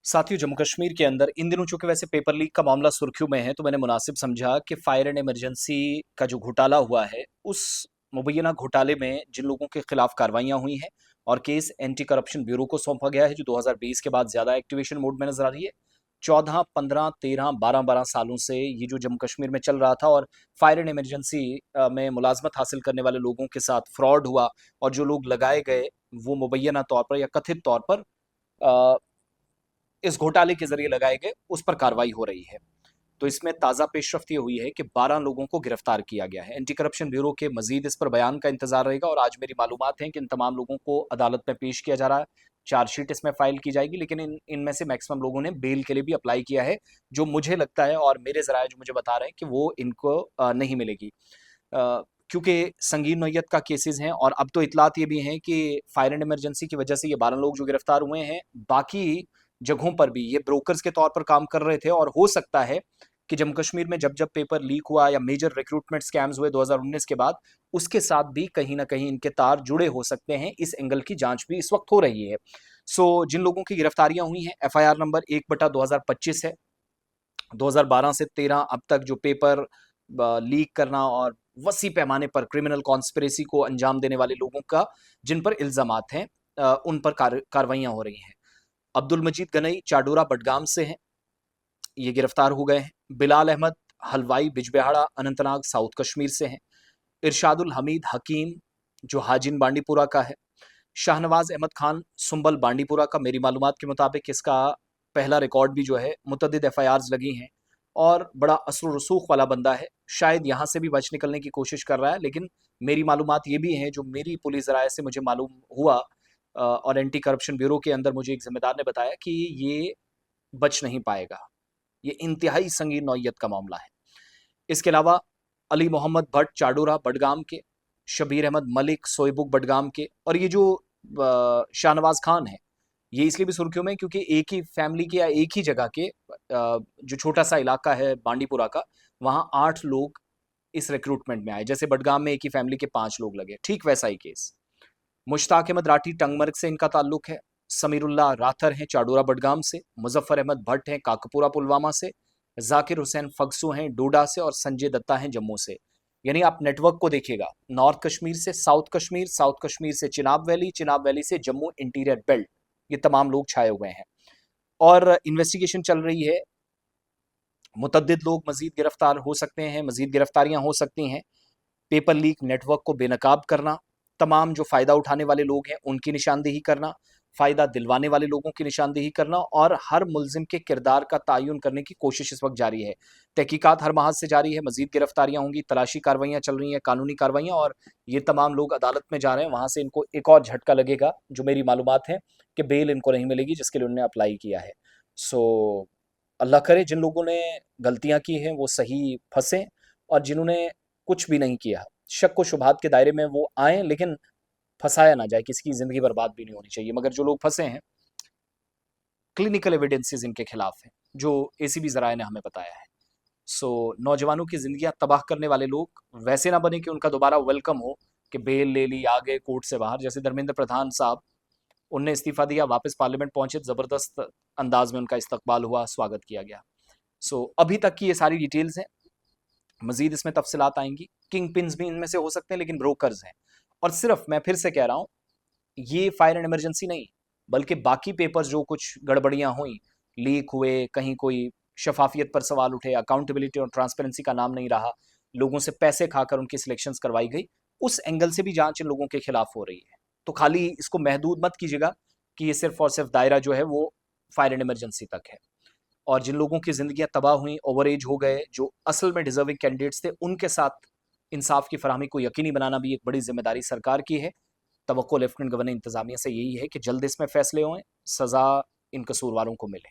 साथियों, जम्मू कश्मीर के अंदर इन दिनों चूंकि वैसे पेपर लीक का मामला सुर्खियों में है, तो मैंने मुनासिब समझा कि फायर एंड इमरजेंसी का जो घोटाला हुआ है, उस मुबैना घोटाले में जिन लोगों के खिलाफ कार्रवाइयां हुई हैं और केस एंटी करप्शन ब्यूरो को सौंपा गया है, जो 2020 के बाद ज्यादा एक्टिवेशन मोड में नजर आ रही है। 14, 15, 13, 12 सालों से ये जो जम्मू कश्मीर में चल रहा था और फायर एंड इमरजेंसी में मुलाजमत हासिल करने वाले लोगों के साथ फ्रॉड हुआ और जो लोग लगाए गए वो मुबैना तौर पर या कथित तौर पर इस घोटाले के जरिए लगाए गए, उस पर कार्रवाई हो रही है। तो इसमें ताज़ा पेशरफ्त ये हुई है कि 12 लोगों को गिरफ्तार किया गया है। एंटी करप्शन ब्यूरो के मजीद इस पर बयान का इंतजार रहेगा और आज मेरी मालूमात है कि इन तमाम लोगों को अदालत में पेश किया जा रहा है। चार्जशीट इसमें फाइल की जाएगी, लेकिन इनमें से मैक्सिमम लोगों ने बेल के लिए भी अप्लाई किया है, जो मुझे लगता है और मेरे जराये जो मुझे बता रहे हैं कि वो इनको नहीं मिलेगी, क्योंकि संगीन नौयत का केसेस हैं। और अब तो इतलात ये भी हैं कि फायर एंड इमरजेंसी की वजह से ये 12 लोग जो गिरफ्तार हुए हैं, बाकी जगहों पर भी ये ब्रोकर्स के तौर पर काम कर रहे थे। और हो सकता है कि जम्मू कश्मीर में जब जब पेपर लीक हुआ या मेजर रिक्रूटमेंट स्कैम्स हुए 2019 के बाद, उसके साथ भी कहीं ना कहीं इनके तार जुड़े हो सकते हैं। इस एंगल की जांच भी इस वक्त हो रही है। जिन लोगों की गिरफ्तारियां हुई हैं, एफआईआर नंबर 1/2025 है। 2012 से 13 अब तक जो पेपर लीक करना और वसी पैमाने पर क्रिमिनल कॉन्स्पिरेसी को अंजाम देने वाले लोगों का जिन पर इल्जामात हैं, उन पर कार्रवाइयां हो रही हैं। अब्दुल मजीद गनई चाडोरा बडगाम से हैं, ये गिरफ्तार हो गए हैं। बिलाल अहमद हलवाई बिजबिहाड़ा अनंतनाग साउथ कश्मीर से हैं। इरशादुल हमीद हकीम जो हाजिन बांडीपुरा का है। शाहनवाज अहमद खान सुंबल बांडीपुरा का, मेरी मालूमात के मुताबिक इसका पहला रिकॉर्ड भी जो है, मुतअद्दिद एफआईआर्स लगी हैं और बड़ा असर रसूख वाला बंदा है। शायद यहाँ से भी बच निकलने की कोशिश कर रहा है, लेकिन मेरी मालूमात ये भी हैं, जो मेरी पुलिस ज़राए से मुझे मालूम हुआ और एंटी करप्शन ब्यूरो के अंदर मुझे एक जिम्मेदार ने बताया कि ये बच नहीं पाएगा। ये इंतहाई संगीन नौयत का मामला है। इसके अलावा अली मोहम्मद भट्ट चाडोरा बडगाम के, शबीर अहमद मलिक सोईबुक बडगाम के, और ये जो शाहनवाज खान है, ये इसलिए भी सुर्खियों में क्योंकि एक ही फैमिली के या एक ही जगह के जो छोटा सा इलाका है बांडीपुरा का, वहां 8 लोग इस रिक्रूटमेंट में आए। जैसे बडगाम में एक ही फैमिली के 5 लोग लगे, ठीक वैसा ही केस। मुश्ताक अहमद राठी टंगमर्ग से इनका ताल्लुक है। समीरुल्लाह राथर हैं चाडोरा बडगाम से। मुजफ्फर अहमद भट्ट हैं काकपुरा पुलवामा से। जाकिर हुसैन फगसू हैं डोडा से और संजय दत्ता हैं जम्मू से। यानी आप नेटवर्क को देखिएगा, नॉर्थ कश्मीर से साउथ कश्मीर, साउथ कश्मीर से चिनाब वैली, चिनाब वैली से जम्मू इंटीरियर बेल्ट, ये तमाम लोग छाए हुए हैं और इन्वेस्टिगेशन चल रही है। मुतद्दिद लोग मजीद गिरफ्तार हो सकते हैं, मजीद गिरफ्तारियां हो सकती हैं। पेपर लीक नेटवर्क को बेनकाब करना, तमाम जो फ़ायदा उठाने वाले लोग हैं उनकी निशानदेही करना, फ़ायदा दिलवाने वाले लोगों की निशानदेही करना और हर मुलजिम के किरदार का तयन करने की कोशिश इस वक्त जारी है। तहकीकात हर महाज से जारी है, मजीद गिरफ्तारियां होंगी, तलाशी कार्रवाइयां चल रही हैं, कानूनी कार्रवाइयां, और ये तमाम लोग अदालत में जा रहे हैं। वहां से इनको एक और झटका लगेगा, जो मेरी मालूमात है कि बेल इनको नहीं मिलेगी जिसके लिए उन्होंने अप्लाई किया है। सो अल्लाह करे जिन लोगों ने गलतियां की हैं वो सही फंसें, और जिन्होंने कुछ भी नहीं किया, शक व शुबहात के दायरे में वो आए, लेकिन फंसाया ना जाए, किसी की जिंदगी बर्बाद भी नहीं होनी चाहिए। मगर जो लोग फंसे हैं, क्लिनिकल एविडेंसेस इनके खिलाफ हैं, जो एसीबी जराये ने हमें बताया है। नौजवानों की जिंदगियां तबाह करने वाले लोग वैसे ना बने कि उनका दोबारा वेलकम हो, कि बेल ले ली, आ गए कोर्ट से बाहर। जैसे धर्मेंद्र प्रधान साहब, उनने इस्तीफा दिया, वापस पार्लियामेंट पहुंचे, जबरदस्त अंदाज में उनका इस्तकबाल हुआ, स्वागत किया गया। अभी तक की ये सारी डिटेल्स हैं, मजीद इसमें तफसीलात आएंगी। किंग पिन्स भी इनमें से हो सकते हैं, लेकिन ब्रोकर्स हैं। और सिर्फ मैं फिर से कह रहा हूं, ये फायर एंड इमरजेंसी नहीं, बल्कि बाकी पेपर्स जो कुछ गड़बड़ियां हुई, लीक हुए, कहीं कोई शफाफियत पर सवाल उठे, अकाउंटेबिलिटी और ट्रांसपेरेंसी का नाम नहीं रहा, लोगों से पैसे खाकर उनकी सिलेक्शंस करवाई गई, उस एंगल से भी जांच इन लोगों के खिलाफ हो रही है। तो खाली इसको महदूद मत कीजिएगा कि ये सिर्फ और सिर्फ दायरा जो है वो फायर एंड इमरजेंसी तक है। और जिन लोगों की जिंदगियां तबाह हुई, ओवर एज हो गए, जो असल में डिजर्विंग कैंडिडेट्स थे, उनके साथ इंसाफ की फरहमी को यकीनी बनाना भी एक बड़ी जिम्मेदारी सरकार की है। तवक्को लेफ्टिनेंट गवर्नर इंतजामिया से यही है कि जल्द इसमें फैसले हों, सजा इन कसूरवारों को मिले।